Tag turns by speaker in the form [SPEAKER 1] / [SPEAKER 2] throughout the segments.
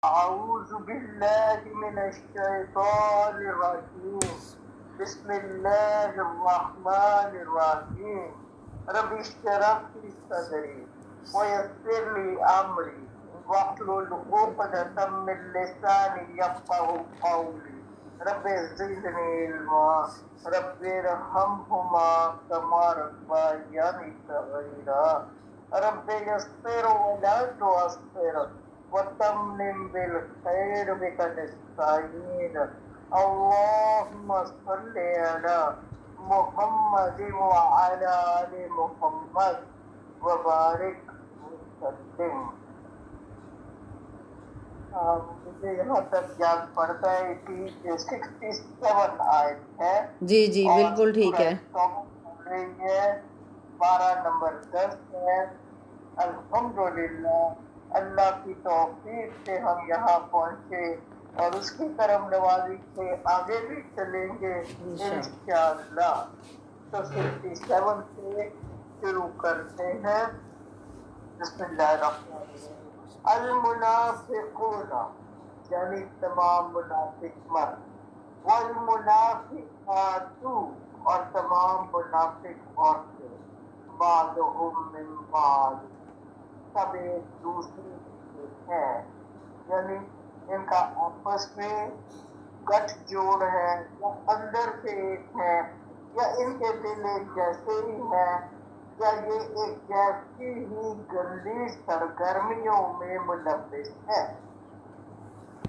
[SPEAKER 1] أعوذ بالله من الشيطان الرجيم بسم الله الرحمن الرحيم رب اشرح لي صدري ويسر لي أمري واحلل عقدة من لساني يفقهوا قولي رب زدني علما رب ارحمهما كما ربياني صغيرا رب يسر ولا تعسر وتمم بالخير بك نستعين اللهم صل على محمد وعلى آل محمد وبارك وسلم. مجھے یہاں تک یاد پڑتا ہے کہ 67 آیت ہے
[SPEAKER 2] جی جی
[SPEAKER 1] اور
[SPEAKER 2] بالکل ٹھیک ہے.
[SPEAKER 1] چل رہی ہے. 12 نمبر 10 ہے. الحمدللہ اللہ کی توفیق سے ہم یہاں پہنچے اور اس کی کرم نوازی سے آگے بھی چلیں گے انشاءاللہ. تو 67 سے شروع کرتے ہیں. بسم اللہ الرحمن الرحیم. المنافقون یعنی تمام منافق مرد، والمنافقات اور تمام منافق عورتیں، بعضهم من بعض سب ایک دوسرے سے ہیں، یعنی ان کا آپس میں گٹھ جوڑ ہے یا اندر سے ایک ہے یا ان کے دل ایک جیسے ہی ہیں یا یہ ایک جیسی ہی گندی سرگرمیوں میں ملوث ہے.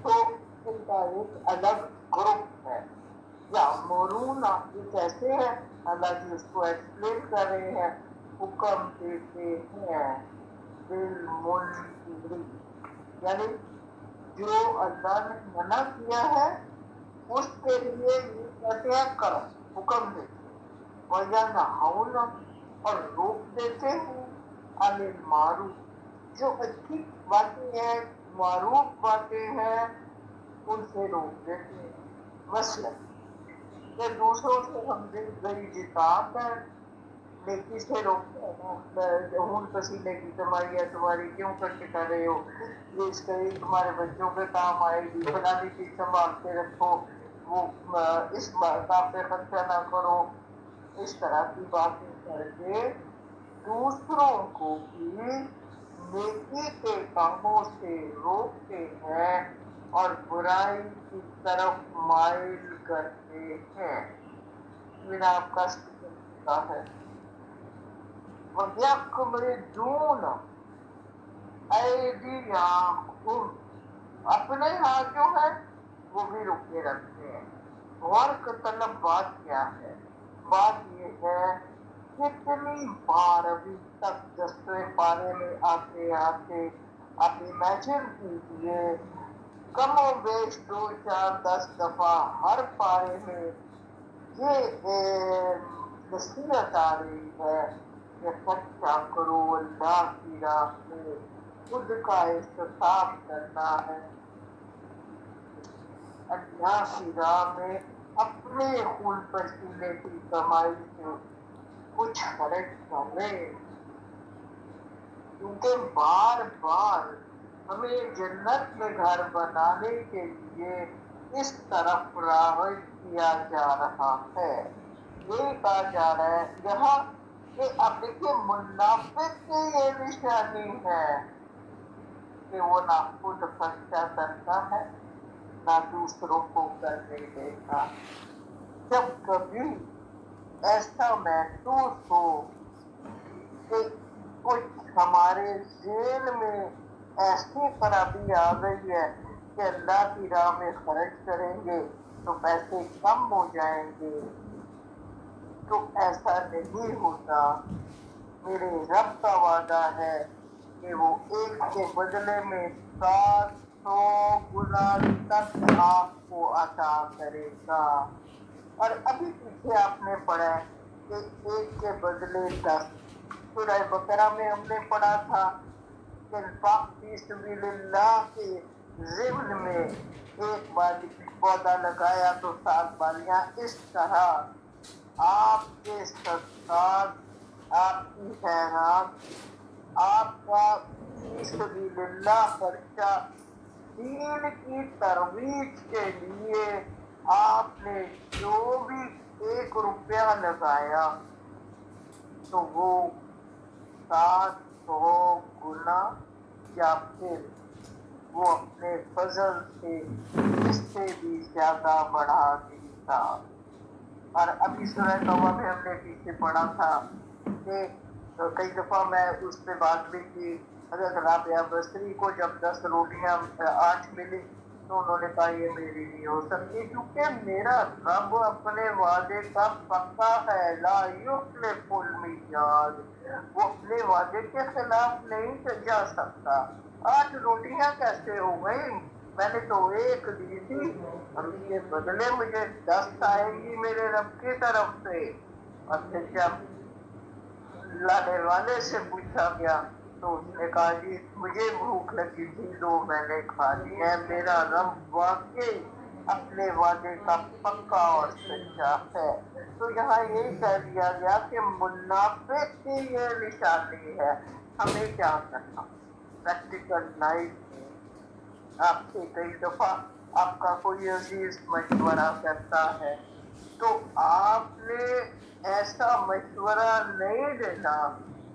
[SPEAKER 1] تو ان کا ایک الگ گروپ ہے. یا مرون یہ کیسے ہے؟ اللہ جی اس کو ایکسپلین کر رہے ہیں. حکم دیتے ہیں بالمنکر، یعنی جو اللہ نے منع کیا ہے اس کے لیے یہ کہتے ہیں کرو، حکم دیتے ہیں. وَيَنْهَوْنَ اور روک دیتے ہیں عَنِ الْمَعْرُوفِ، جو اچھی باتیں ہیں معروف باتیں ہیں ان سے روک دیتے ہیں. مثلا کہ دوسروں سے ہم غریبی کام ہے نیکی سے روکتے ہیں. ہوں پسینے کی کمائی ہے تمہاری کیوں کر کے کر رہے ہو، یہ اس کا تمہارے بچوں کے کام آئے گی، فلانی چیز سنبھال کے رکھو، وہ اس کام پہ خرچہ نہ کرو. اس طرح کی باتیں کر کے دوسروں کو بھی نیکی کے کاموں سے روکتے ہیں اور برائی کی طرف مائل کرتے ہیں. میرا آپ کا سکتا ہے. وَيَقْبِضُونَ أَيْدِيَهُمْ اپنے ہاتھ جو ہے وہ بھی روکے رکھتے ہیں. غور کا طلب بات کیا ہے؟ بات یہ ہے کتنی بار ابھی تک 10ویں پارے میں آتے آتے آپ امیجن کیجیے کم و بیش 2 4 10 دفعہ ہر پارے میں یہ نصیحت آ رہی ہے کہ خرچہ کرو اللہ کی راہ میں، خود کا احتساب کرنا ہے، اللہ کی راہ میں اپنے خون پسینے کی کمائی سے کچھ خرچ کریں، کیونکہ بار بار ہمیں جنت میں گھر بنانے کے لیے اس طرف راغب کیا جا رہا ہے. یہ کہا جا رہا ہے یہاں کہ اب دیکھیے منافق کی یہ نشانی ہے کہ وہ نہ خود خرچہ کرتا ہے نہ دوسروں کو کرنے دیتا. جب کبھی ایسا محسوس ہو کہ کچھ ہمارے ذہن میں ایسی خرابی آ گئی ہے کہ اللہ کی راہ میں خرچ کریں گے تو پیسے کم ہو جائیں گے، تو ایسا نہیں ہوتا. میرے رب کا وعدہ ہے کہ وہ ایک کے بدلے میں 700 گنا تک آپ کو عطا کرے گا. اور ابھی پیچھے آپ نے پڑھا کہ ایک کے بدلے 10. سورہ بقرہ میں ہم نے پڑھا تھا کہ انفاق فی سبیل اللہ کے ضمن میں ایک بالی پودا لگایا تو 7 بالیاں. اس طرح آپ کے صدقات، آپ کی خیرات، آپ کا فی سبیل اللہ خرچہ دین کی ترویج کے لیے آپ نے جو بھی 1 روپیہ لگایا تو وہ 700 گنا یا پھر وہ اپنے فضل سے اس سے بھی زیادہ بڑھا دیتا. اور ابھی سورہ توبہ میں ہم نے پیچھے پڑھا تھا کہ کئی دفعہ میں اس پہ بات بھی کی. حضرت رابعہ بصری کو جب 10 روٹیاں 8 ملی تو انہوں نے کہا یہ میری نہیں ہو سکتی کیونکہ میرا رب اپنے وعدے کا پکا ہے. لا یخلف المیعاد، وہ اپنے وعدے کے خلاف نہیں جا سکتا. 8 روٹیاں کیسے ہو گئی؟ میں نے تو 1 دی تھی اور اس کے بدلے مجھے 10 آئے گی میرے رب کی طرف سے. اور پھر جب لانے والے سے پوچھا گیا تو اس نے کہا جی مجھے بھوک لگی تھی تو میں نے کھا لی ہے. میرا رب واقعی اپنے وعدے کا پکا اور سچا ہے. تو یہاں یہی کہہ دیا گیا کہ منافق کی یہ نشانی ہے. ہمیں کیا کرنا؟ پریکٹیکل لائف میں آپ سے کئی دفعہ آپ کا کوئی عزیز مشورہ کرتا ہے تو آپ نے ایسا مشورہ نہیں دینا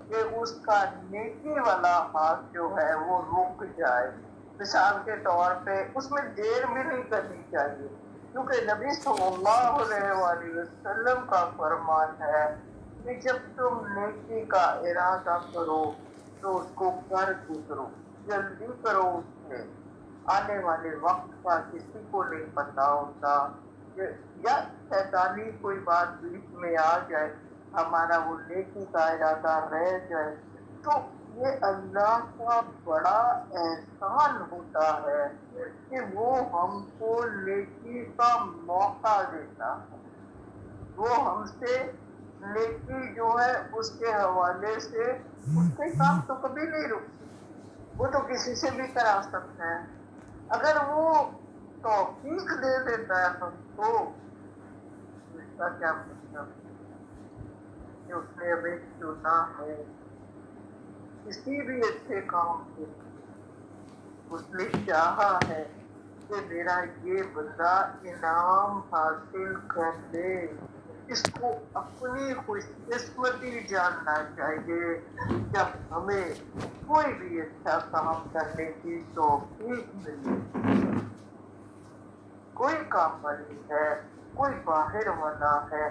[SPEAKER 1] کہ اس کا نیکی والا ہاتھ جو ہے وہ رک جائے. مثال کے طور پہ اس میں دیر بھی نہیں کرنی چاہیے کیونکہ نبی صلی اللہ علیہ وآلہ وسلم کا فرمان ہے کہ جب تم نیکی کا ارادہ کرو تو اس کو کر گزرو، جلدی کرو. اس میں آنے والے وقت کا کسی کو نہیں پتا ہوتا کہ یا شیطانی کوئی بات بیچ میں آ جائے، ہمارا وہ نیکی کا ارادہ رہ جائے. تو یہ اللہ کا بڑا احسان ہوتا ہے کہ وہ ہم کو نیکی کا موقع دیتا ہے. وہ ہم سے نیکی جو ہے اس کے حوالے سے اس کے کام تو کبھی نہیں رکتے، وہ تو کسی سے بھی کرا سکتا ہے. اگر وہ توفیق دے دیتا ہے ہم کو تو اس کا کیا مطلب کہ اس نے ہمیں چنا ہے کسی بھی اچھے کام کے لیے. اس نے چاہا ہے کہ میرا یہ بندہ انعام حاصل کر لے. اس کو اپنی خوش قسمتی جاننا چاہیے جب ہمیں کوئی بھی اچھا کام کرنے کی توفیق ملے. کوئی کام والی ہے، کوئی باہر والا ہے،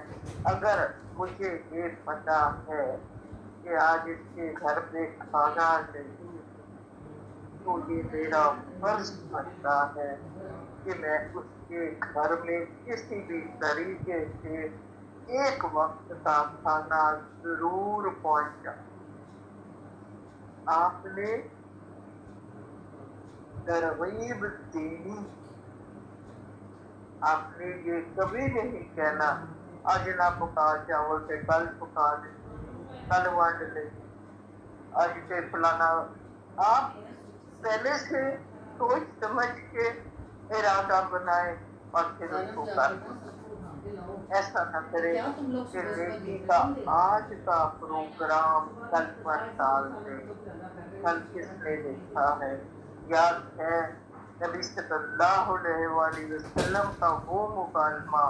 [SPEAKER 1] اگر مجھے یہ پتا ہے کہ آج اس کے گھر پہ کھانا نہیں تو یہ میرا فرض بنتا ہے کہ میں اس کے گھر میں کسی بھی طریقے سے ایک وقت کا کھانا ضرور پہنچا. آپ نے ترغیب دینی، آپ نے یہ کبھی نہیں کہنا آج نہ پکا چاول سے کل پکا دیں، کل وانڈ لیں، آج سے فلانا. آپ پہلے سے سوچ سمجھ کے ارادہ بنائے اور پھر اس کو کر دیں. ایسا نہ کرے کہ نیکی کا آج کا پروگرام کل پر ڈال دے. کل کس نے دیکھا ہے؟ یاد ہے نبی صلی اللہ علیہ وآلہ وسلم کا وہ مکالمہ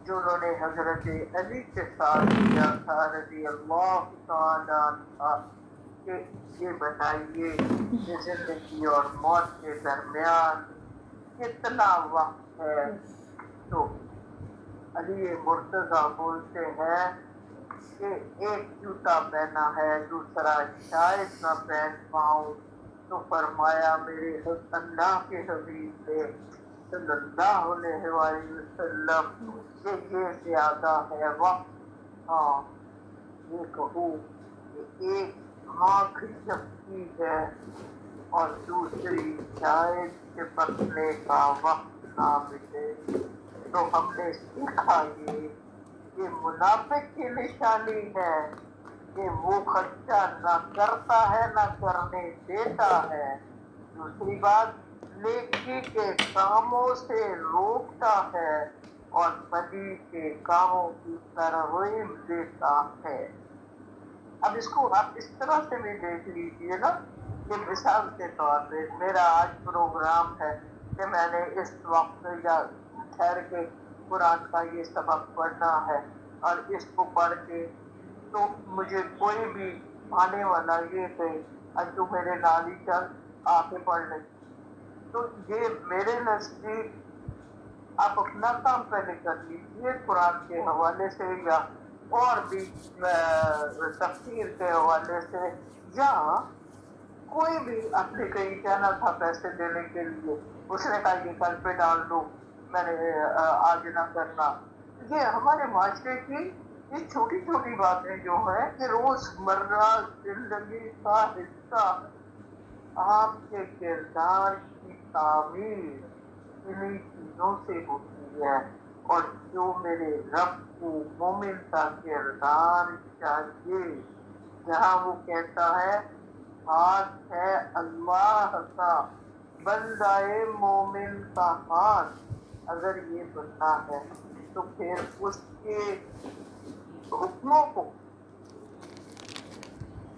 [SPEAKER 1] جو انہوں نے حضرت علی کے ساتھ کیا تھا رضی اللہ تعالیٰ عنہ کہ یہ بتائیے کہ زندگی اور موت کے درمیان کتنا وقت ہے؟ تو علی مرتضیٰ بولتے ہیں کہ ایک جوتا پہنا ہے دوسرا شاید نہ پہن پاؤں. تو فرمایا میرے اللہ کے حبیب نے صلی اللہ علیہ وآلہ وسلم کہ یہ زیادہ ہے وقت. ہاں یہ کہوں کہ ایک آنکھ جھپکی ہے اور دوسری شاید کے پکنے کا وقت نہ ملے. تو ہم نے سیکھا یہ کہ منافق کی نشانی ہے کہ وہ خرچہ نہ کرتا ہے نہ کرنے دیتا ہے. دوسری بات نیکی کے کاموں سے روکتا ہے اور بدی کے کاموں کی ترغیب دیتا ہے. اب اس کو آپ اس طرح سے بھی دیکھ لیجیے نا کہ مثال کے طور پہ میرا آج پروگرام ہے کہ میں نے اس وقت یا ٹھہر کے قرآن کا یہ سبق پڑھنا ہے اور اس کو پڑھ کے تو مجھے کوئی بھی آنے والا یہ کہ تو میرے نال ہی چل آ کے پڑھ لیں، تو یہ میرے نزدیک آپ اپنا کام پہلے کر لیجیے قرآن کے حوالے سے یا اور بھی تفسیر کے حوالے سے، یا کوئی بھی آپ نے کہیں کہنا تھا پیسے دینے کے لیے، اس نے کہا یہ کل پہ ڈال دو، میں نے آج نہ کرنا۔ یہ ہمارے معاشرے کی یہ چھوٹی چھوٹی باتیں جو ہیں کہ روز مرہ زندگی کا حصہ، آپ کے کردار کی تعمیر انہیں چیزوں سے ہوتی ہے، اور جو میرے رب کو مومن کا کردار چاہیے، جہاں وہ کہتا ہے ہاتھ ہے اللہ کا، بندہ مومن کا ہاتھ اگر یہ بننا ہے تو پھر اس کے حکموں کو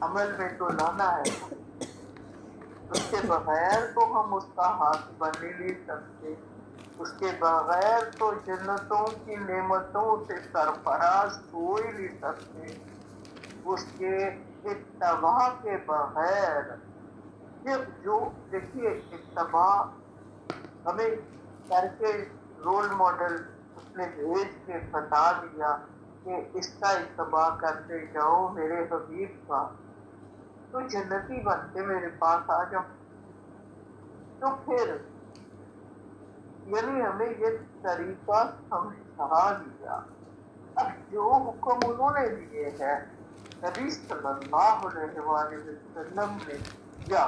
[SPEAKER 1] عمل میں تو لانا ہے، اس کے بغیر تو ہم اس کا ہاتھ بن نہیں سکتے، اس کے بغیر تو جنتوں کی نعمتوں سے سرفراز ہو ہی نہیں سکتے، اس کے اتباع کے بغیر جو دیکھیے اتباع ہمیں کر کے رول ماڈل اس نے بھیج کے بتا دیا کہ اس کا اتباع کرتے جاؤ میرے حبیب کا تو جنتی بن کے میرے پاس آ جاؤ۔ تو پھر یعنی ہمیں یہ طریقہ سمجھا دیا۔ اب جو حکم انہوں نے دیے ہیں نبی صلی اللہ علیہ وآلہ وسلم نے، یا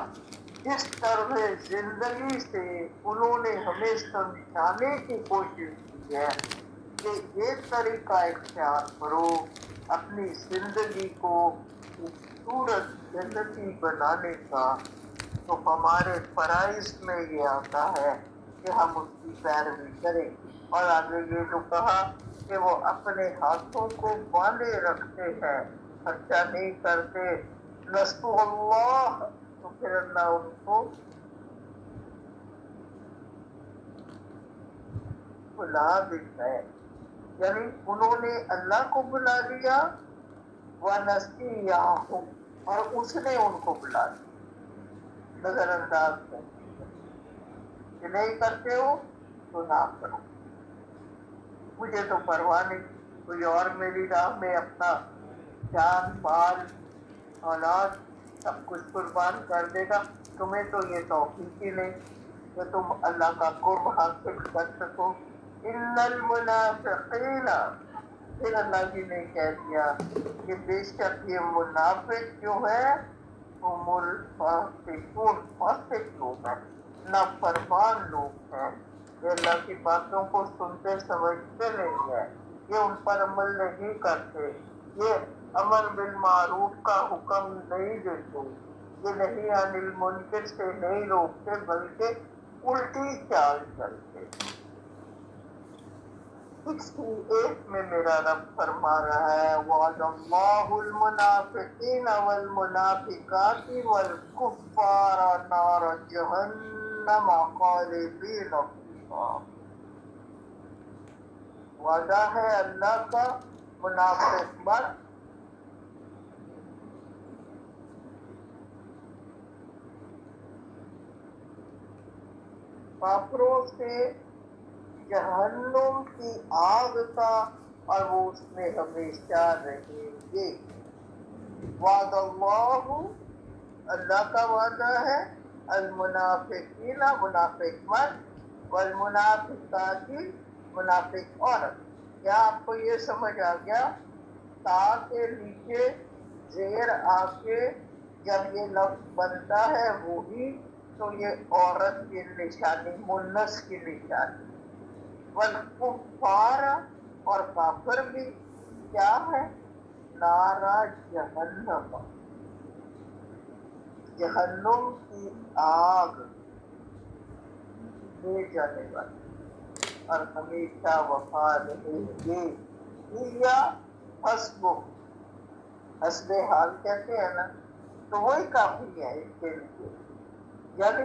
[SPEAKER 1] اس طرح زندگی سے انہوں نے ہمیں سمجھانے کی کوشش کی ہے کہ یہ طریقہ اختیار کرو اپنی زندگی کو خوبصورت جنتی بنانے کا، تو ہمارے فرائض میں یہ آتا ہے کہ ہم اس کی پیروی کریں۔ اور آگے یہ جو کہا کہ وہ اپنے ہاتھوں کو باندھے رکھتے ہیں، خرچہ نہیں کرتے، نسو اللہ، تو پھر اللہ ان کو بلا دیتا ہے، یعنی انہوں نے اللہ کو بلا لیا، وَنَسِيَهُمْ، اور اس نے ان کو بلا دیا۔ نظر انداز کہ نہیں کرتے ہو تو نہ کرو، مجھے تو پرواہ نہیں، کوئی اور میری راہ میں اپنا جان مال اولاد سب کچھ قربان کر دے گا، تمہیں تو یہ توفیق ہی نہیں کہ تم اللہ کا قرب حاصل کر سکو۔ ان المنافقین، پھر اللہ جی نے کہہ دیا کہ بے شک یہ منافق جو ہے ہم الفاسقون، فاسق لوگ ہیں، نافرمان لوگ ہیں، یہ اللہ کی باتوں کو سنتے سمجھتے نہیں ہیں، یہ ان پر عمل نہیں کرتے، یہ امر بالمعروف کا حکم نہیں دیتے، یہ نہیں عن المنکر سے نہیں روکتے بلکہ الٹی چال چلتے۔ 68 میں میرا رب فرما رہا ہے وعد اللہ المنافقین والمنافقات والکفار نار جہنم خالدین فیہا، وعدہ ہے اللہ کا منافق مرد کافروں سے جہنم کی آگ کا، اور وہ اس میں ہمیشہ رہیں گے۔ وعد اللہ، اللہ کا وعدہ ہے، المنافقین، منافق مرد، والمنافقات، منافق عورت۔ کیا آپ کو یہ سمجھ آ گیا؟ تا کے نیچے زیر آ کے جب یہ لفظ بنتا ہے وہی، تو یہ عورت کی نشانی، منس کی نشانی، والکفار، اور کافر بھی کیا ہے؟ نارا جہنم، جہنم کی آگ لے جانے والی، اور ہمیشہ وفا رہیں گے۔ یا حسب، حسب حال کہتے ہیں نا تو وہی کافی ہے اس کے لیے، یعنی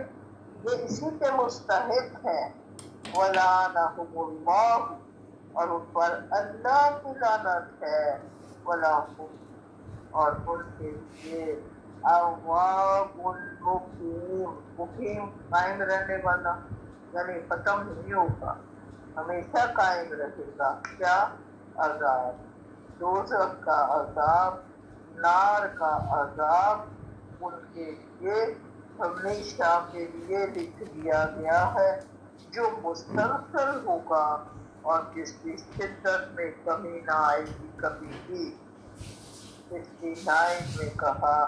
[SPEAKER 1] یہ اسی کے مستحق ہے، وَلَعَنَهُمُ اللَّهُ، اور ان پر اللہ کی لعنت ہے، وَلَهُمْ، اور ان کے لیے عَذَابٌ مُقِيمٌ، مقیم قائم رہنے والا، یعنی ختم نہیں ہوگا، ہمیشہ قائم رہے گا، کیا؟ عذاب، دوزخ کا عذاب، نار کا عذاب، ان کے لیے ہمیشہ کے لیے لکھ دیا گیا ہے، جو مسلسل ہوگا اور جس کی شدت میں کمی نہ آئے گی کبھی بھی۔ 69 میں کہا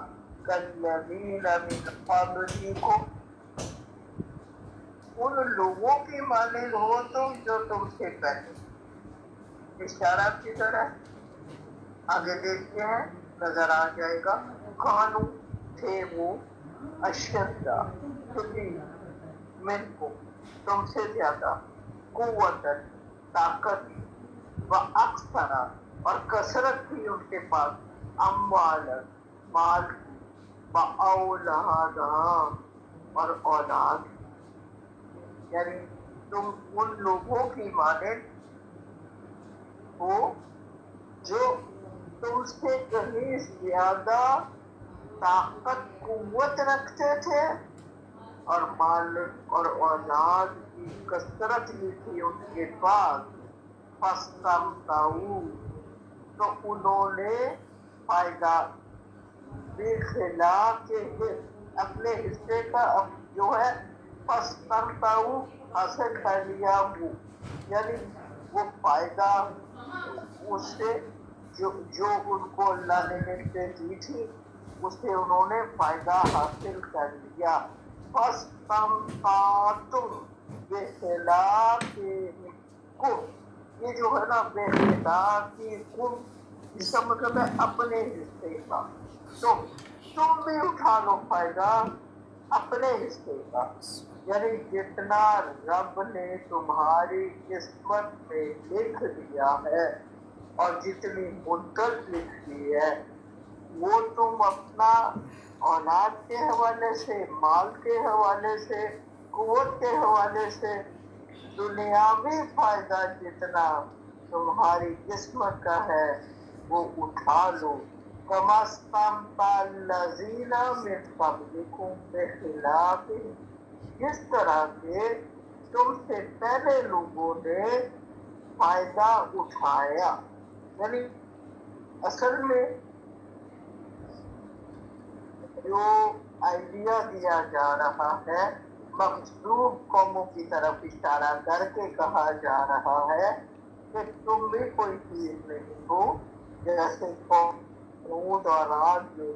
[SPEAKER 1] کَالَّذِينَ مِنْ قَبْلِكُمْ، ان لوگوں کی مانند ہو تم جو تم سے پہلے، اشارہ کی طرح آگے دیکھتے ہیں نظر آ جائے گا، کانو تھے وہ، اشدہ شدید، من کو تم سے زیادہ، قوتاً طاقت، و اکثر اور کثرت تھی ان کے پاس، اموالن مال کی، و اولادہ اور اولاد، یعنی تم ان لوگوں کی مانند ہو جو تم سے کہیں زیادہ طاقت قوت رکھتے تھے اور مال اور اولاد کی کثرت بھی تھی ان کے پاس، فَاسْتَمْتَعُوا، تو انہوں نے فائدہ بخلاف اپنے حصے کا جو ہے فَاسْتَمْتَعُوا حاصل کر لیا، وہ یعنی وہ فائدہ اس سے جو ان کو اللہ نے نعمتیں دی تھی اس سے انہوں نے فائدہ حاصل کر لیا، فَاسْتَمْتَعْتُمْ بِخِلَافِكُمْ، یہ جو ہے نا بِخِلَافِكُمْ، اس کا مطلب ہے اپنے حصے کا، تو تم بھی اٹھا لو فائدہ اپنے حصے کا، یعنی جتنا رب نے تمہاری قسمت میں لکھ دیا ہے اور جتنی مدت لکھ دی ہے وہ تم اپنا اولاد کے حوالے سے، مال کے حوالے سے، قوت کے حوالے سے دنیاوی فائدہ جتنا تمہاری قسمت کا ہے وہ اٹھا لو، کما استمتع الذین من قبلکم بخلاف، جس طرح سے تم سے پہلے لوگوں نے فائدہ اٹھایا، یعنی اصل میں جو آئیڈیا دیا جا رہا ہے مخصوص قوموں کی طرف اشارہ کر کے کہا جا رہا ہے کہ تم بھی کوئی چیز نہیں ہو، جیسے قوم اور عاد جو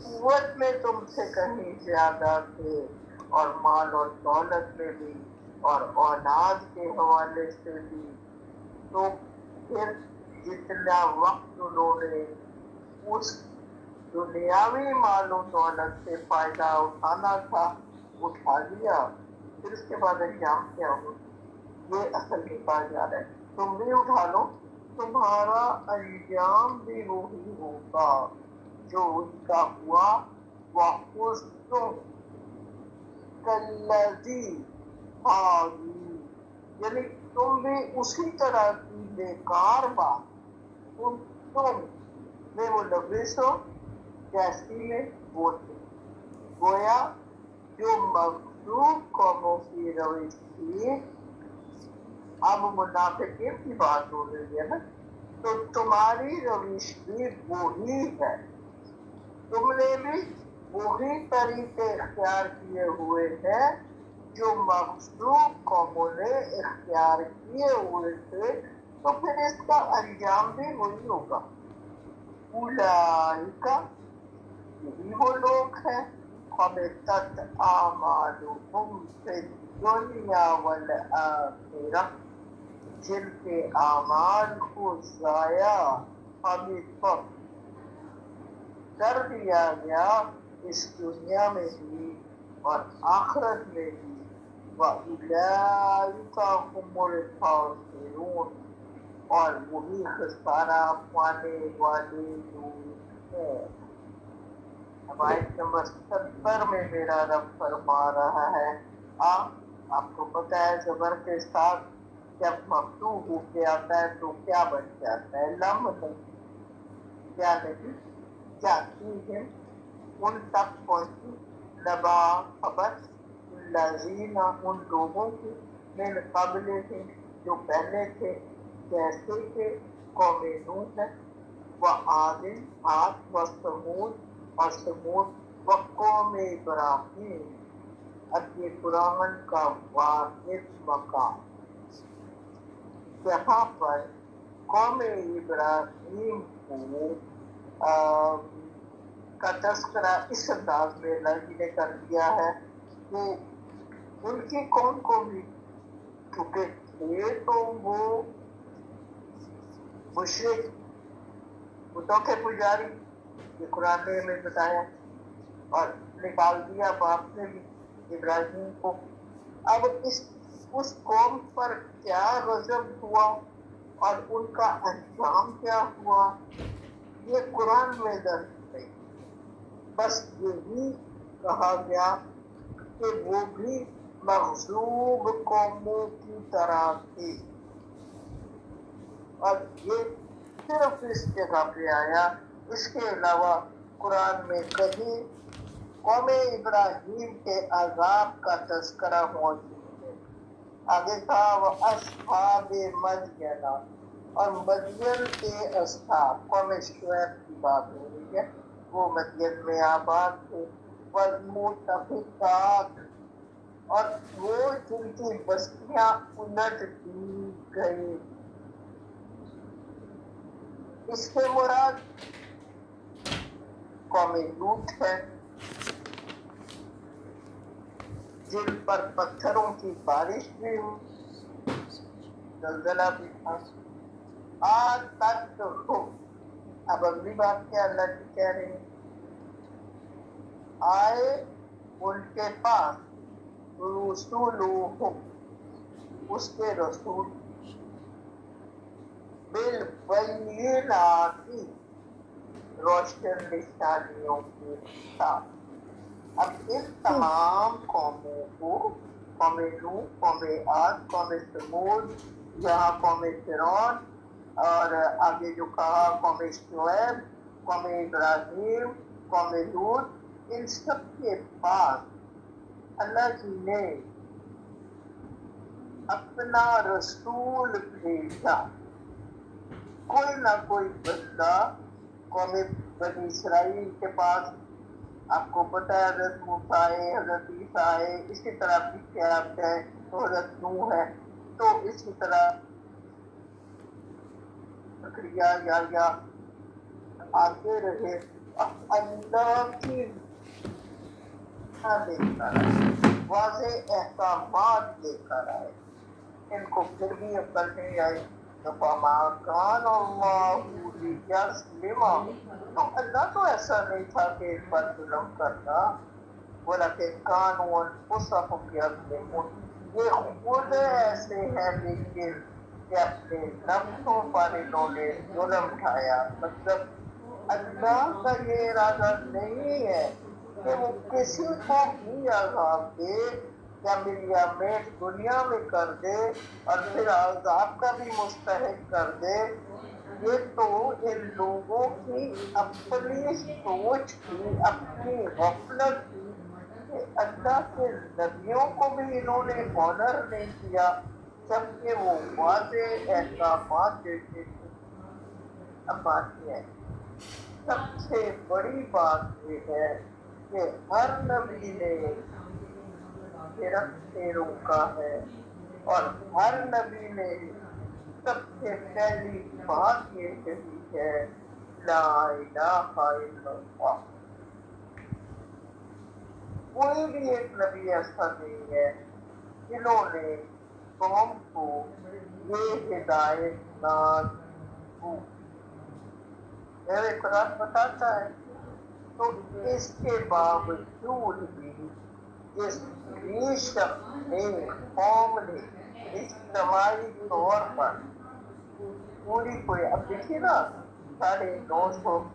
[SPEAKER 1] قوت میں تم سے کہیں زیادہ تھے اور مال اور دولت میں بھی اور اولاد کے حوالے سے بھی، تو پھر جتنا وقت انہوں نے اس دنیاوی مال و دولت سے فائدہ اٹھانا تھا اٹھا لیا، پھر اس کے بعد انجام کیا ہو، یہ اصل میں کہا جا رہا ہے تم بھی اٹھا لو، تمہارا انجام بھی وہی ہوگا جو ان کا ہوا، وَحُسْتُمْ كَالَّذِي حَاضُوا، یعنی تم بھی اسی طرح کی بیکار بات، تم میں وہ لفظ ہو جیسی میں وہ تھے، گویا جو مغلوب قوموں کی روش تھی، اب منافقین کی بات ہو رہی ہے نا، تو تمہاری روش بھی وہی ہے، تم نے بھی وہی طریقے اختیار کیے ہوئے ہیں جو مغلوب قوموں نے اختیار کیے ہوئے تھے، تو پھر اس کا انجام بھی وہی ہوگا، اولئک، یہی وہ لوگ ہیں، حبطت اعمالهم فی الدنیا والآخرہ، جن کے اعمال کو ضائع حبط کر دیا گیا اس دنیا میں بھی اور آخرت میں بھی، وَأُولَئِکَ هُمُ الْخَاسِرُونَ، اور وہی خسارہ پانے والے لوگ ہیں۔ اب آیت نمبر 70 میں میرا رب فرما رہا ہے آپ کو پتا ہے زبر کے ساتھ جب مفتوح ہو کے آتا ہے تو کیا بن جاتا ہے؟ لم نہیں، کیا نہیں جاتی ہے ان تک پہنچی نبا خبر الذین ان لوگوں کی من قبل تھے جو پہلے تھے، جیسے کہ قوم نوح و عاد و ثمود اور ثمود و قوم ابراہیم۔ اب یہ قرآن کا واحد مقام جہاں پر قوم ابراہیم کو کا تذکرہ اس انداز میں اللہ جی نے کر دیا ہے کہ ان کی قوم کو بھی، کیونکہ تھے تو وہ مشرک بتوں کے پجاری، یہ قرآن نے ہمیں بتایا، اور نکال دیا باپ نے بھی ابراہیم کو۔ اب اس قوم پر کیا غضب ہوا اور ان کا انجام کیا ہوا یہ قرآن میں درج نہیں، بس یہی کہا گیا کہ وہ بھی مغصوب قوموں کی طرح تھی، اور یہ صرف اس جگہ پہ آیا، اس کے علاوہ قرآن میں کہیں قوم ابراہیم کے عذاب کا تذکرہ موجود ہے۔ آگے تھا وہ اصحاب مدین، اور مدین کے اصحاب قوم شعیب کی بات ہو رہی ہے، وہ مدین میں آباد تھے، والمؤتفقات، اور وہ جن کی بستیاں الٹ دی گئی۔ اس سے مراد قوم لوط ہے جن پر پتھروں کی بارش بھی ہوئی، زلزلہ بھی تھا۔ آج تک ہو، اب اگلی بات کیا اللہ جی کہہ رہے ہیں، آئے ان کے پاس رسولہم، اس کے رسول، بالبینات، روشن نشانیوں کے ساتھ۔ اب ان تمام قوموں کو، قوم نوح، قوم عاد، قوم ثمود، یہاں قوم فرعون، اور آگے جو کہا قوم شعیب، قوم ابراہیم، قوم لوط، ان سب کے پاس اللہ جی نے اپنا رسول بھیجا، کوئی نہ کوئی بندہ۔ قوم بنی اسرائیل کے پاس آپ کو پتہ ہے حضرت موسیٰ آئے، حضرت عیسیٰ آئے، اسی طرح پیچھے آپ ہے تو حضرت نوح ہے، تو اسی طرح زکریا یا آتے رہے، اللہ کی لے کر آئے، واضح احکامات لے کر آئے، ان کو پھر بھی عقل نہیں آئی۔ فَمَا كَانَ اللَّهُ لِيَظْلِمَهُمْ، تو اللہ تو ایسا نہیں تھا کہ ان پر ظلم کرتا، وَلَكِنْ كَانُوا أَنفُسَهُمْ يَظْلِمُونَ، یہ خود ایسے ہیں لیکن کہ اپنے نفسوں پر انہوں نے ظلم ڈھایا۔ مطلب اللہ کا یہ ارادہ نہیں ہے کہ وہ کسی کو بھی عذاب دے یا ملیامت دنیا میں کر دے اور پھر عذاب کا بھی مستحق کر دے، یہ تو ان لوگوں کی اپنی سوچ کی، اپنی غفلت کی کہ اللہ کے نبیوں کو بھی انہوں نے آنر نہیں کیا جبکہ وہ واضح احکامات دیتے تھے۔ اب بات یہ ہے، سب سے بڑی بات یہ ہے کہ ہر نبی نے شرک سے روکا ہے، اور ہر نبی نے سب سے پہلی بات یہ کہی ہے لا الہ الا اللہ۔ کوئی بھی ایک نبی ایسا نہیں ہے جنہوں نے قوم کو یہ ہدایت نہ دی۔ میرے قرآن بتاتا ہے تو اس کے باوجود بھی جس بھی شخص نے، قوم نے اجتماعی طور پر پوری کوئی، اب دیکھیے نا 950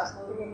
[SPEAKER 1] 80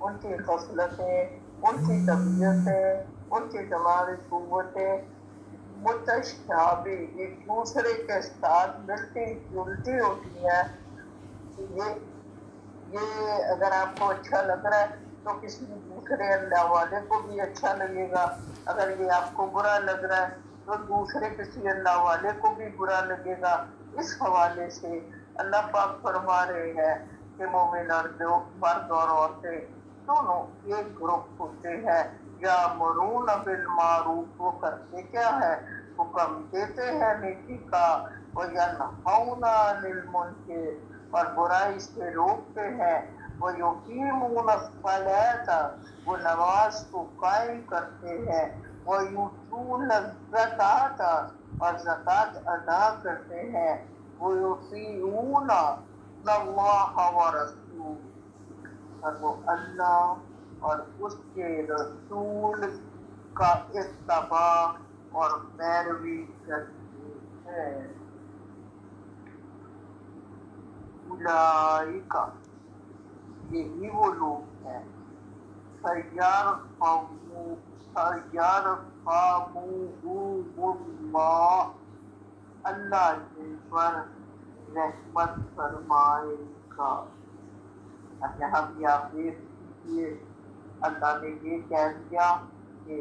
[SPEAKER 1] ان کی خصلتیں، ان کی طبیعتیں، ان کی دماغی قوتیں متشابہ ایک دوسرے کے ساتھ ملتی جلتی ہوتی ہیں. یہ اگر آپ کو اچھا لگ رہا ہے تو کسی دوسرے اللہ والے کو بھی اچھا لگے گا. اگر یہ آپ کو برا لگ رہا ہے تو دوسرے کسی اللہ والے کو بھی برا لگے گا. اس حوالے سے اللہ پاک فرما رہے ہیں کہ مومن اور جو مرد اور عورتیں دونوں ایک گروپ ہوتے ہیں. یا مرون بالمعروف، وہ کرتے کیا ہے؟ حکم دیتے ہیں نیکی کا. وَيَنْهَوْنَ عَنِ الْمُنْكَرِ، اور برائی سے روکتے ہیں. وَيُقِيمُونَ الصَّلَاةَ، وہ نماز کو قائم کرتے ہیں. وَيُؤْتُونَ الزَّكَاةَ، اور زکوٰۃ ادا کرتے ہیں. وَيُطِيعُونَ اللَّهَ وَرَسُولَهُ، اور وہ اللہ اور اس کے رسول کا اتباع اور پیروی کرتے ہیں. اولئک، یہی وہ لوگ ہیں. سَيَرْحَمُهُمُ اللَّهُ، اللہ جن پر رحمت فرمائے گا. اب یہاں بھی آپ دیکھ لیجیے، اللہ نے یہ کہہ دیا کہ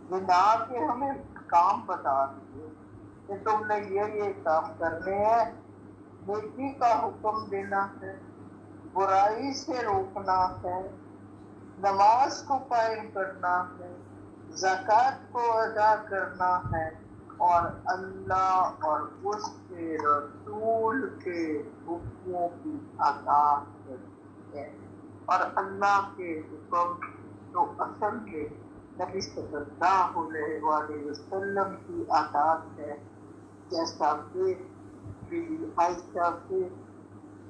[SPEAKER 1] بنا کے ہمیں کام بتا دیے کہ تم نے یہ کام کرنے ہیں. نیکی کا حکم دینا ہے، برائی سے روکنا ہے، نماز کو قائم کرنا ہے، زکوٰۃ کو ادا کرنا ہے، اور اللہ اور اس کے رسول کے حکموں کی اطاعت کرنی ہے. اور اللہ کے حکم تو اصل میں نبی صلی اللہ علیہ وسلم کی اطاعت ہے. جیسا کہ عائشہ سے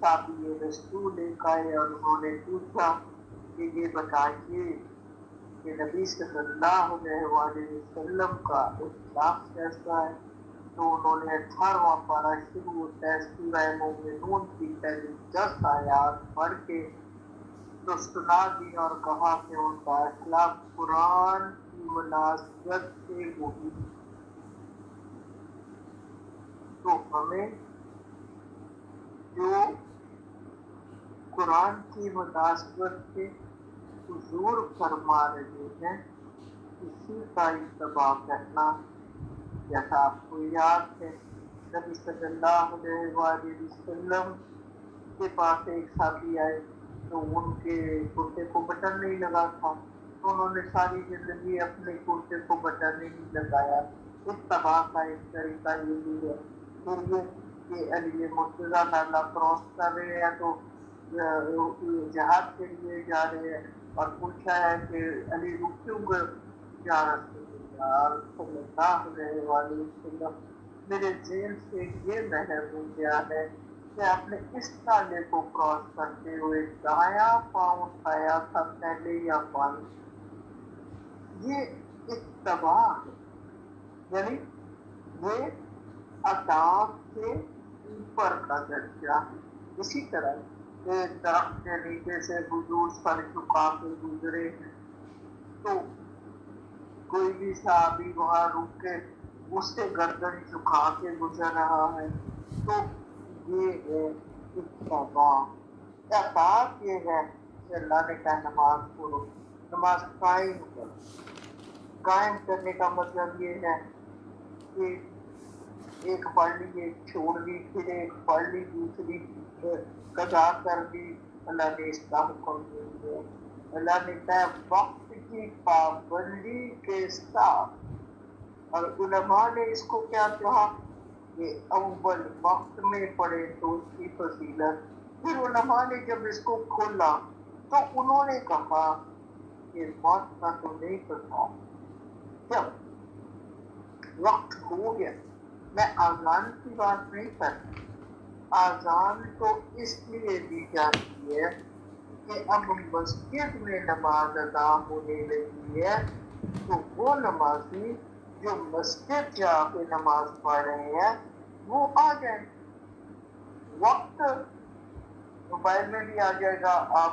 [SPEAKER 1] صحابی رسول آئے اور انہوں نے پوچھا کہ یہ بتائیے کہ نبی صلی اللہ علیہ وسلم کا اخلاق کیسا ہے. تو انہوں نے 18واں پارہ شروع ہوتا ہے سورہ مومنون کی پہلی 10 آیات پڑھ کے تو سنا دی اور کہا کہ ان کا اخلاق قرآن کی مناسبت سے وہی. تو ہمیں جو قرآن کی مناسبت سے حضور فرما رہے ہیں اسی کا اتباع کرنا. جیسا آپ کو یاد ہے نبی صلی اللہ علیہ وسلم کے پاس ایک صحابی آئے تو ان کے کرتے کو بٹن نہیں لگا تھا. تو انہوں نے ساری زندگی اپنے کرتے کو بٹن نہیں لگایا. اتباع کا ایک طریقہ یہ بھی ہے. پھر یہ کہ علی مرتضیٰ نالا کراس کر رہے ہیں تو جہاد کے لیے جا رہے ہیں اور پوچھا ہے کہ علی رک کیوں گئے؟ یا رسول اللہ صلی اللہ علیہ وسلم، میرے ذہن سے یہ محروم ہو گیا ہے کہ آپ نے اس نالے کو کراس کرتے ہوئے دایاں پاؤں اٹھایا تھا پہلے یا بائیں. یہ اتباع ہے، یعنی یہ اطاعت سے اوپر کا درجہ. اسی طرح کہ درخت کے نیچے سے حضور سر جھکا کے گزرے ہیں تو کوئی بھی صحابی وہاں رک کے اس سے گردن جھکا کے گزر رہا ہے تو یہ ہے اتباع. اطاعت یہ ہے کہ اللہ نے کہا نماز پڑھو، نماز قائم کرو. قائم کرنے کا مطلب یہ ہے کہ ایک پڑھ لی ایک چھوڑ لی، پھر ایک پڑھ لی دوسری قضا کر دی. اللہ نے اس کا حکم دے دیا. اللہ نے کہا وقت کی پابندی کے ساتھ. اور علماء نے اس کو کیا کہا کہ اول وقت میں پڑھے تو اس کی فضیلت. پھر علماء نے جب اس کو کھولا تو انہوں نے کہا کہ وقت کا تو نہیں پتا، جب وقت ہو گیا. میں آزان کی بات نہیں کرتا، آزان تو اس لیے دی جاتی ہے کہ اب مسجد میں نماز ادا ہونے لگی ہے تو وہ نمازی جو مسجد جا کے نماز پڑھ رہے ہیں وہ آ جائیں. وقت موبائل میں بھی آ جائے گا، آپ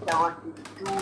[SPEAKER 1] 72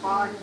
[SPEAKER 1] 5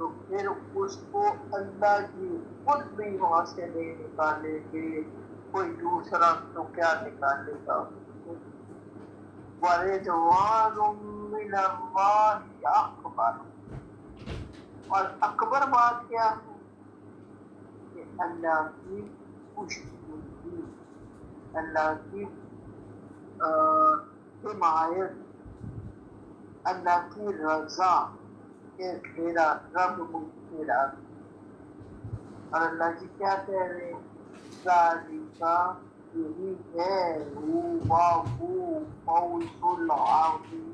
[SPEAKER 1] تو پھر اس کو اللہ کی خود بھی وہاں سے نہیں نکالے گے، کوئی دوسرا تو کیا نکالے گا؟ وَرِضْوَانٌ مِّنَ اللَّهِ أَكْبَرُ، اور اکبر بات کیا ہے کہ اللہ کی خوشنودی، اللہ کی حمایت، اللہ کی رضا کہ میرا رب مجھ سے راضی۔ اور اللہ جی کیا کہہ رہے ہیں؟ ذالکا، یہی ہے وہ فوز العظیم،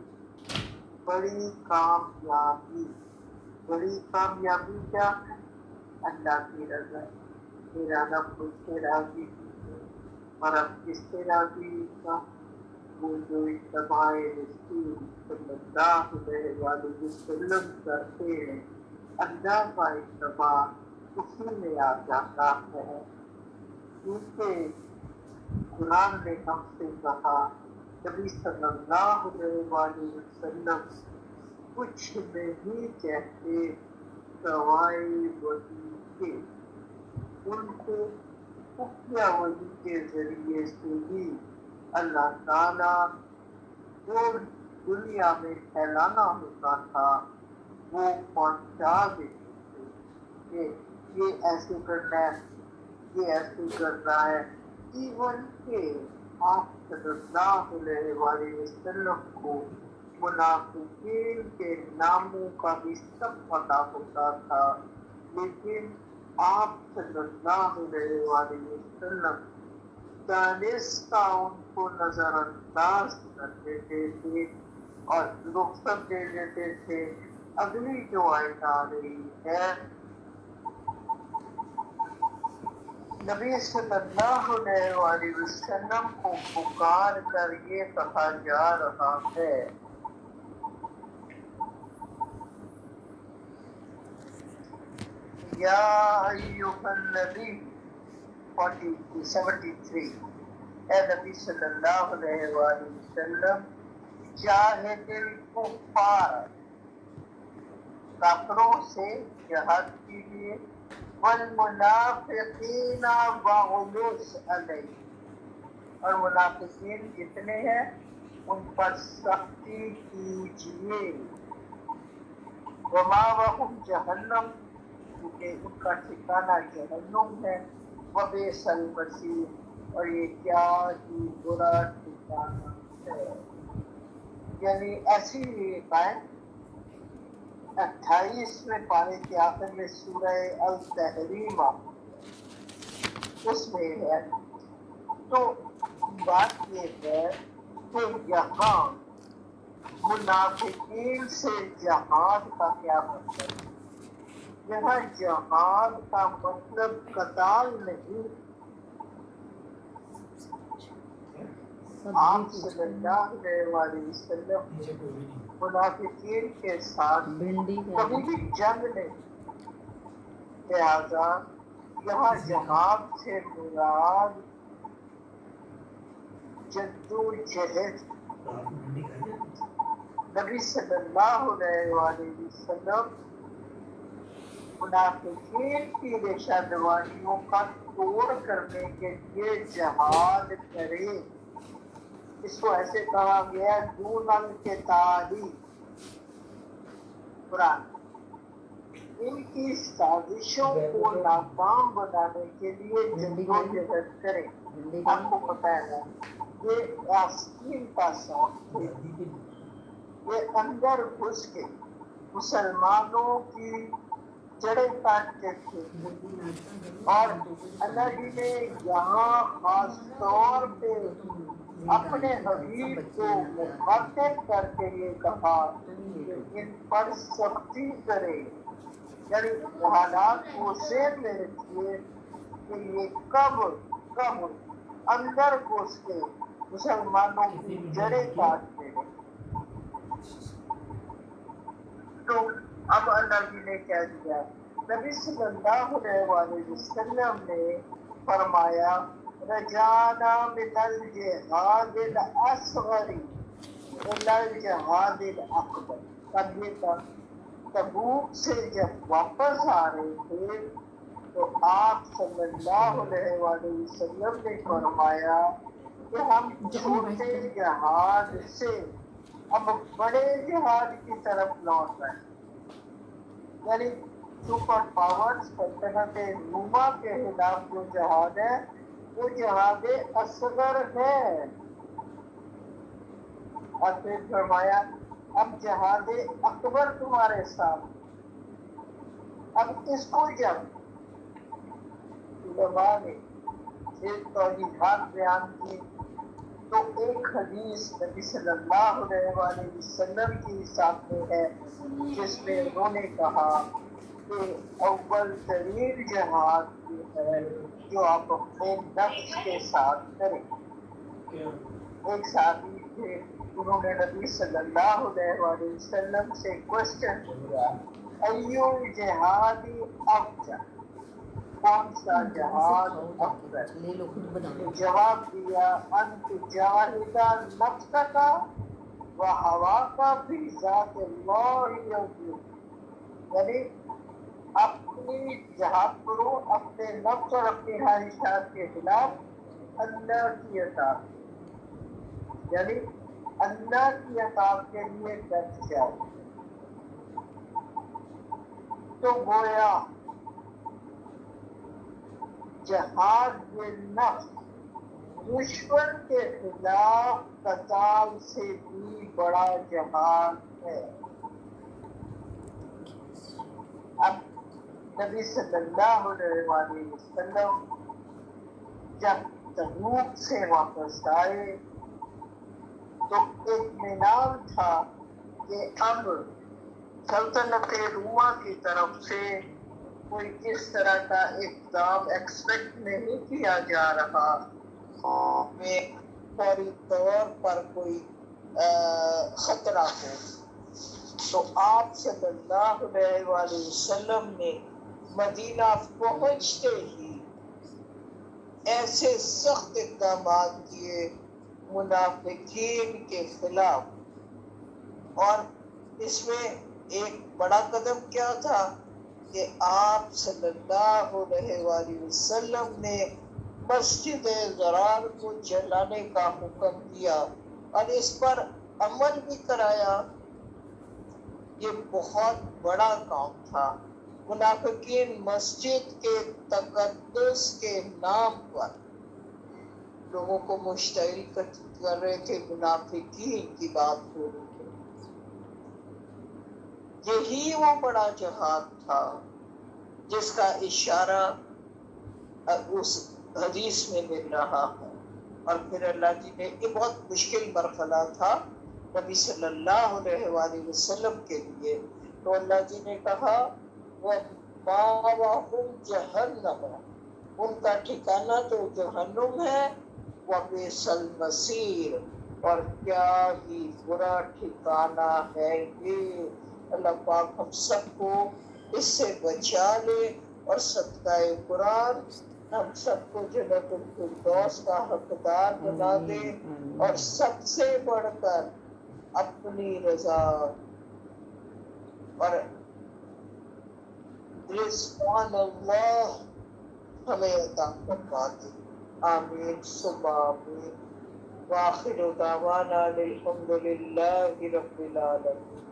[SPEAKER 1] بڑی کامیابی۔ بڑی کامیابی کیا ہے؟ اللہ کی رضا، میرا رب مجھ سے راضی ہے۔ اور اب کس سے راضی کا؟ وہ جو اتباع رسول صلی اللہ علیہ وآلہ وسلم کرتے ہیں، اللہ کا اتباع اسی میں آ جاتا ہے، کیونکہ قرآن نے ہم سے کہا، نبی صلی اللہ علیہ وآلہ وسلم کچھ نہیں کہتے سوائے وحی کے۔ ان کو خفیہ وحی کے ذریعے سے ہی اللہ تعالیٰ جو دنیا میں پھیلانا ہوتا تھا وہ پہنچا دیتے تھے کہ یہ ایسے کرنا ہے، یہ ایسے کرنا ہے۔ ایون کہ آپ صلی اللہ علیہ وآلہ وسلم کو منافقین کے ناموں کا بھی سب پتہ ہوتا تھا، لیکن آپ صلی اللہ علیہ وآلہ وسلم دانستہ ان کو نظر انداز کر دیتے تھے اور رخصت دے دیتے تھے۔ اگلی جو آیت آ رہی ہے، نبی صلی اللہ علیہ وآلہ وسلم کو پکار کر یہ کہا جا رہا ہے، یا ایھا النبی 73، اے نبی صلی اللہ علیہ وآلہ وسلم، جاہد الکفار، کافروں سے جہاد کیجیے، والمنافقین واغلظ علیہم، اور منافقین جتنے ہیں ان پر سختی کیجیے، ومأواہم جہنم، کیونکہ ان کا ٹھکانہ جہنم ہے، وبئس المصیر، اور یہ کیا ہی برا ٹھکانہ ہے۔ یعنی ایسی آیت 28ویں پارے کے آخر میں سورہ التحریم اس میں ہے۔ تو بات یہ ہے کہ یہاں منافقین سے جہاد کا کیا مطلب ہے؟ یہاں جہاد کا مطلب قتال نہیں، آپ صلی اللہ علیہ وآلہ وسلم منافقین کے ساتھ کبھی بھی جنگ نہیں، لہذا یہاں جہاد سے مراد جدوجہد۔ نبی صلی اللہ علیہ وآلہ وسلم منافقین کی ریشہ دوائیوں کا توڑ کرنے کے لیے جہاد کرے۔ اس کو ایسے کہا گیا دون القتال، قرآن ان کی سازشوں کو ناکام بنانے کے لیے جدوجہد کرے۔ آپ کو پتہ ہے نا، یہ آستین کا ساتھ تھے، یہ اندر گھس کے مسلمانوں کی جڑیں کاٹتے تھے، اور اللہ جی نے یہاں خاص طور پہ اپنے حبیب کو مخاطب کر کے یہ کہا کہ ان پر سختی کرے، یعنی حالات کو ذہن میں رکھیے کہ یہ کب اندر گھس کے مسلمانوں کی جڑیں کاٹتے ہیں۔ تو اب اللہ جی نے کہہ دیا، نبی صلی اللہ علیہ وآلہ وسلم نے فرمایا رجعنا من الجہاد الاصغر الی الجہاد الاکبر۔ اب یہ تھا تبوک سے جب واپس آ رہے تھے تو آپ صلی اللہ علیہ وآلہ وسلم نے فرمایا کہ ہم چھوٹے جہاد سے اب بڑے جہاد کی طرف لوٹ رہے ہیں، یعنی سپر پاور سلطنت روما کے خلاف جو جہاد ہے وہ جہاد اصغر ہے۔ اور پھر فرمایا اب جہاد اکبر تمہارے سامنے، اب اس کو جب علماء نے ایک توجیحات بیان کی تو ایک حدیث نبی صلی اللہ علیہ وآلہ وسلم کی سامنے ہے جس میں انہوں نے کہا کہ اول ترین جہاد یہ ہے جو آپ اپنے نفس کے ساتھ کریں۔ ایک صحابی تھے، انہوں نے نبی صلی اللہ علیہ وآلہ وسلم سے کوشچن کیا ایو جہادی افضل، کون سا جہاد افضل؟ جواب دیا انت جاہد نفسک و ہواک فی ذات اللہ یوم، یعنی اپنی جہاد کرو اپنے نفس اور اپنی خواہشات کے خلاف اللہ کی اطاعت، یعنی اللہ کی اطاعت کے لیے ڈٹ جاؤ۔ تو گویا جہاد نفس دشمن کے خلاف قتال سے بھی بڑا جہاد ہے۔ اب نبی صلی اللہ علیہ وآلہ وسلم جب تبوک سے واپس آئے تو اطمینان تھا کہ اب سلطنت روما کی طرف سے کوئی اس طرح کا اقدام ایکسپیکٹ نہیں کیا جا رہا میں فوری طور پر کوئی خطرہ ہو۔ تو آپ صلی اللہ علیہ وآلہ وسلم نے مدینہ پہنچتے ہی ایسے سخت اقدامات کیے منافقین کے خلاف، اور اس میں ایک بڑا قدم کیا تھا کہ آپ صلی اللہ علیہ وآلہ وسلم نے مسجد ضرار کو جلانے کا حکم دیا اور اس پر عمل بھی کرایا۔ یہ بہت بڑا کام تھا۔ منافقین مسجد کے تقدس کے نام پر لوگوں کو مشتعل کر رہے تھے، منافقین کی بات ہو رہی تھی۔ یہی وہ بڑا جہاد تھا جس کا اشارہ اس حدیث میں مل رہا ہے۔ اور پھر اللہ جی نے، یہ بہت مشکل مرحلہ تھا نبی صلی اللہ علیہ وآلہ وسلم کے لیے، تو اللہ جی نے کہا وَمَأْوَاهُمْ جَهَنَّمُ، ان کا ٹھکانہ تو جہنم ہے، وَبِئْسَ الْمَصِيرُ، اور کیا ہی برا ٹھکانہ ہے یہ۔ اللہ پاک ہم سب کو اس سے بچا لے اور صدقہ قرآن ہم سب کو جنت الفردوس کا حقدار بنا دے، اور سب سے بڑھ کر اپنی رضا اور رضوان اللہ ہمیں عطا فرما دے۔ آمین ثم آمین۔ وآخر دعوانا الحمد للہ رب العالمین۔